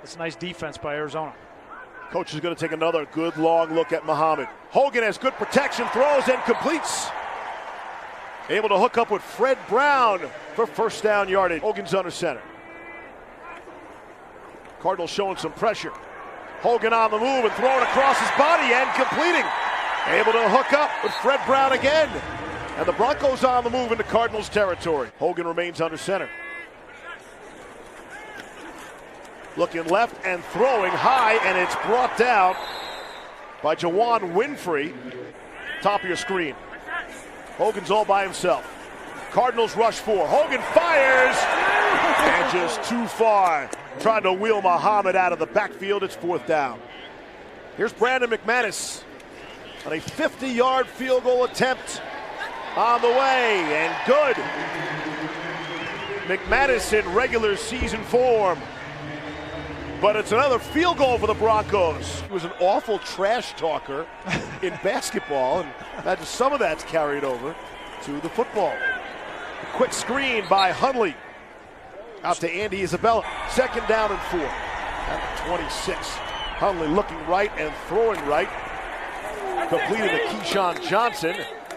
It's a nice defense by Arizona. Coach is going to take another good long look at Muhammad. Hogan has good protection, throws and completes. Able to hook up with Fred Brown for first down yardage. Hogan's under center. Cardinals showing some pressure. Hogan on the move and throwing across his body and completing. Able to hook up with Fred Brown again. And the Broncos on the move into Cardinals territory. Hogan remains under center. Looking left and throwing high, and it's brought down by Jawan Winfrey. Top of your screen. Hogan's all by himself. Cardinals rush 4. Hogan fires, and just too far. Trying to wheel Muhammad out of the backfield. It's 4th down. Here's Brandon McManus on a 50-yard field goal attempt on the way, and good. McManus in regular season form. But it's another field goal for the Broncos. He was an awful trash talker in basketball, and imagine some of that's carried over to the football. A quick screen by Hundley. Out to Andy Isabella. 2nd down and 4. At the 26. Hundley looking right and throwing right. Completed to Keyshawn Johnson.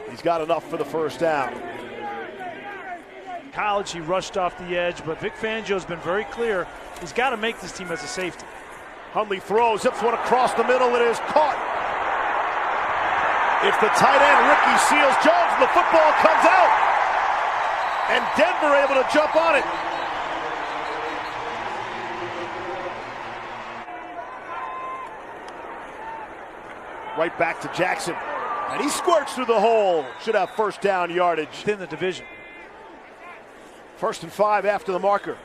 He's got enough for the first down. College, he rushed off the edge, but Vic Fangio's been very clear. He's got to make this team as a safety. Hundley throws, zips one across the middle, it is caught. It's the tight end, Ricky Seals-Jones, and the football comes out. And Denver able to jump on it. Right back to Jackson. And he squirts through the hole. Should have first down yardage. In the division. 1st and 5 after the marker.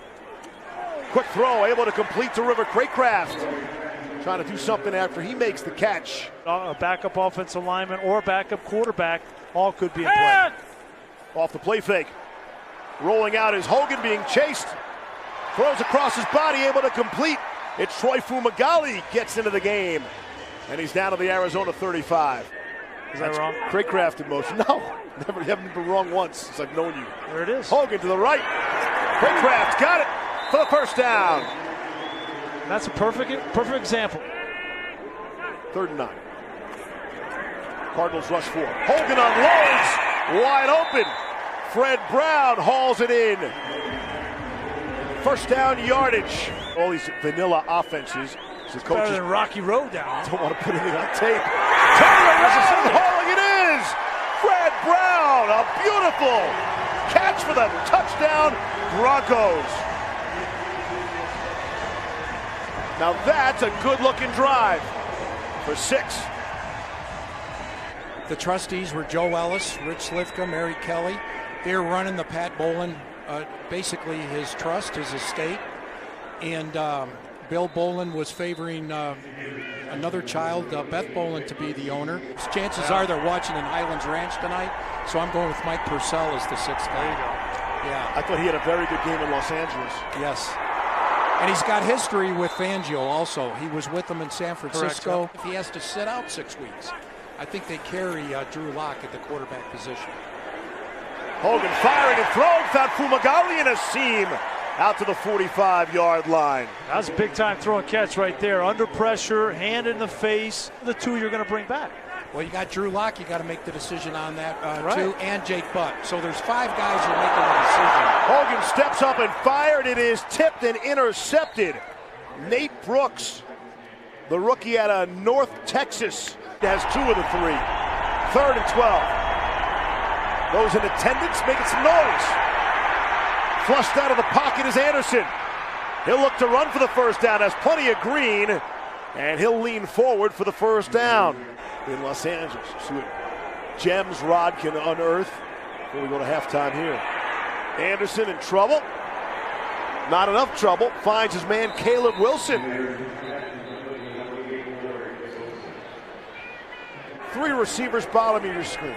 Quick throw, able to complete to River Craycraft. Trying to do something after he makes the catch. A backup offensive lineman or a backup quarterback, all could be in play. Off the play fake. Rolling out is Hogan being chased. Throws across his body, able to complete. It's Troy Fumagalli gets into the game. And he's down to the Arizona 35. Is that wrong? Craycraft in motion. No, never, you haven't been wrong once since I've known you. There it is. Hogan to the right. Craycraft got it for the first down. That's a perfect example. 3rd and 9. Cardinals rush 4. Hogan unloads, wide open. Fred Brown hauls it in. First down yardage. All these vanilla offenses. It's better than Rocky Road down. Don't want to put anything on tape. Turning around, hauling it is. Fred Brown, a beautiful catch for the touchdown Broncos. Now that's a good-looking drive for 6. The trustees were Joe Ellis, Rich Slifka, Mary Kelly. They were running the Pat Bolin, basically his trust, his estate. And Bill Bolin was favoring another child, Beth Bolin, to be the owner. Chances are they're watching in Highlands Ranch tonight, so I'm going with Mike Purcell as the 6th guy. There you go. Yeah. I thought he had a very good game in Los Angeles. Yes. And he's got history with Fangio also. He was with them in San Francisco. Correct. If he has to sit out 6 weeks, I think they carry Drew Lock at the quarterback position. Hogan firing and throwing, found Fumagalli in a seam out to the 45-yard line. That was a big-time throw and catch right there. Under pressure, hand in the face. The 2 you're going to bring back. Well, you got Drew Lock. You got to make the decision on that right. too, and Jake Butt. So there's 5 guys who are making the decision. Hogan steps up and fired. It is tipped and intercepted. Nate Brooks, the rookie out of North Texas, has 2 of the 3. 3rd and 12. Those in attendance making some noise. Flushed out of the pocket is Anderson. He'll look to run for the first down. Has plenty of green, and he'll lean forward for the first down in Los Angeles. See what gems Rod can unearth before we go to halftime here. Anderson in trouble. Not enough trouble. Finds his man Caleb Wilson. 3 receivers bottom of your screen.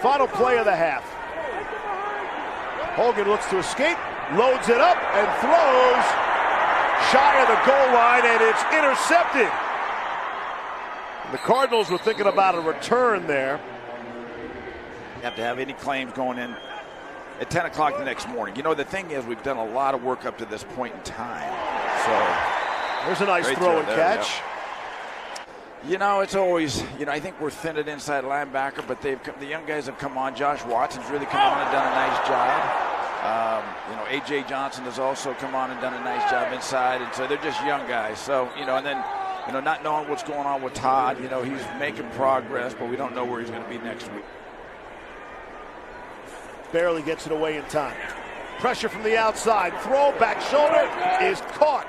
Final play of the half. Hogan looks to escape, loads it up, and throws shy of the goal line, and it's intercepted. The Cardinals were thinking about a return there. You have to have any claims going in at 10 o'clock the next morning. You know, the thing is, we've done a lot of work up to this point in time. So there's a nice great throw and there, catch. yeah. You know, it's always, I think we're thin at inside linebacker, but the young guys have come on. Josh Watson's really come on and done a nice job. A.J. Johnson has also come on and done a nice job inside, and so they're just young guys. So, and then, not knowing what's going on with Todd, he's making progress, but we don't know where he's going to be next week. Barely gets it away in time. Pressure from the outside. Throw, back shoulder is caught.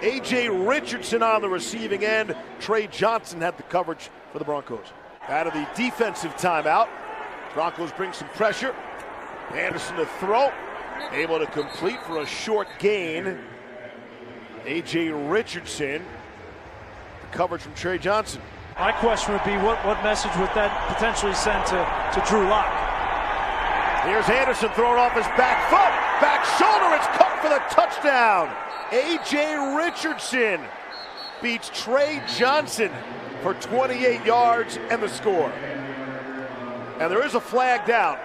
A.J. Richardson on the receiving end. Trey Johnson had the coverage for the Broncos. Out of the defensive timeout. Broncos bring some pressure. Anderson to throw. Able to complete for a short gain. A.J. Richardson. The coverage from Trey Johnson. My question would be, what message would that potentially send to Drew Lock? Here's Anderson throwing off his back foot. Back shoulder, it's caught for the touchdown. A.J. Richardson beats Trey Johnson for 28 yards and the score. And there is a flag down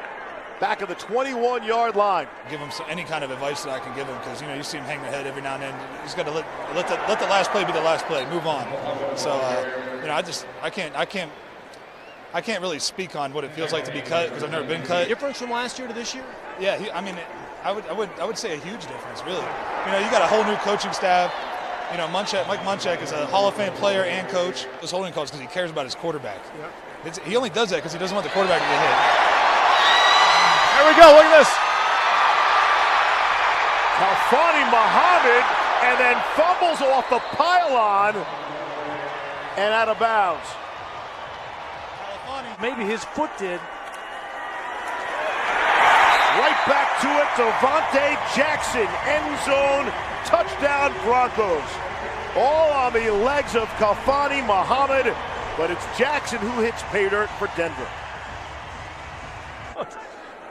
back of the 21-yard line. Give him any kind of advice that I can give him, because you see him hang their head every now and then. He's got to let the last play be the last play. Move on. So I can't really speak on what it feels like to be cut, because I've never been cut. Difference from last year to this year? Yeah, I would say a huge difference, really. You got a whole new coaching staff. Mike Munchak is a Hall of Fame player and coach. This holding calls because he cares about his quarterback. Yep. He only does that because he doesn't want the quarterback to get hit. There we go, look at this. Khalfani Muhammad, and then fumbles off the pylon and out of bounds. Maybe his foot did. Right back to it, Devontae Jackson, end zone, touchdown Broncos. All on the legs of Khalfani Muhammad, but it's Jackson who hits pay dirt for Denver.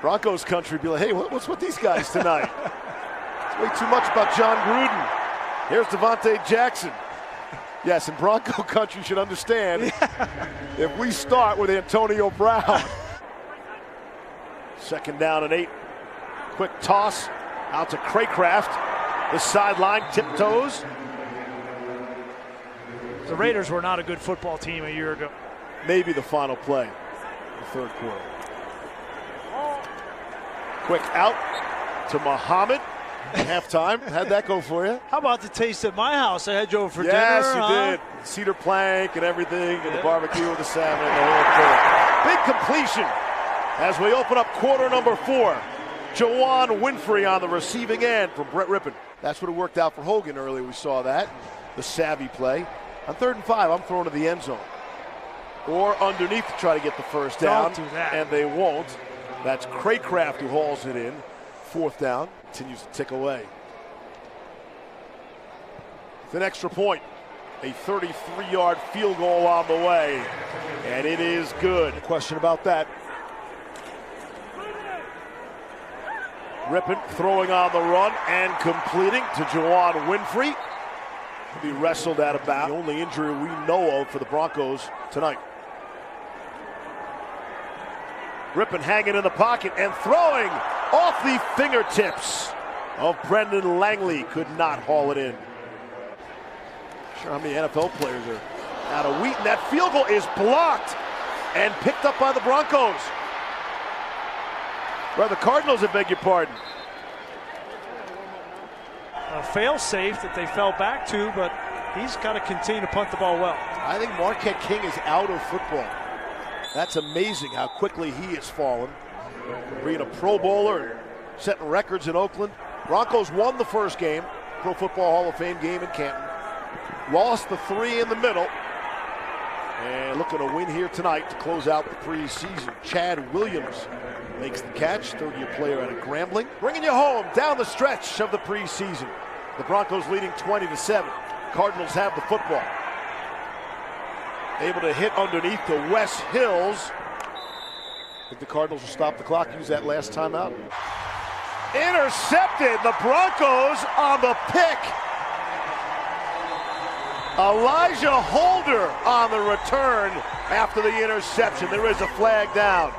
Broncos country be like, hey, what's with these guys tonight? It's way too much about John Gruden. Here's Devontae Jackson. Yes, and Bronco country should understand if we start with Antonio Brown. 2nd down and 8. Quick toss out to Craycraft. The sideline tiptoes. The Raiders were not a good football team a year ago. Maybe the final play in the 3rd quarter. Quick out to Muhammad. Halftime. How'd that go for you? How about the taste at my house? I had you over for dinner. Yes, you did. Cedar plank and everything, and the barbecue with the salmon and the whole thing. Big completion as we open up quarter number 4. Juwan Winfrey on the receiving end from Brett Rippon. That's what it worked out for Hogan earlier. We saw that. The savvy play. On 3rd and 5, I'm throwing to the end zone. Or underneath to try to get the first down. Don't do that. And they won't. That's Craycraft who hauls it in. 4th down. Continues to tick away. With an extra point. A 33-yard field goal on the way. And it is good. No question about that. Rippon throwing on the run and completing to Juwan Winfrey. He'll be wrestled out of bounds. The only injury we know of for the Broncos tonight. Rippon hanging in the pocket and throwing off the fingertips of Brendan Langley. Could not haul it in. Sure how many NFL players are out of Wheaton. That field goal is blocked and picked up by the Broncos. The Cardinals, I beg your pardon. A fail-safe that they fell back to, but he's got to continue to punt the ball well. I think Marquette King is out of football. That's amazing how quickly he has fallen. Being a Pro Bowler, setting records in Oakland. Broncos won the first game, Pro Football Hall of Fame game in Canton. Lost the 3 in the middle. And looking to win here tonight to close out the preseason. Chad Williams makes the catch, 30-year player out of Grambling. Bringing you home down the stretch of the preseason. The Broncos leading 20-7. Cardinals have the football. Able to hit underneath to Wes Hills. I think the Cardinals will stop the clock, use that last timeout. Intercepted, the Broncos on the pick. Elijah Holder on the return after the interception. There is a flag down.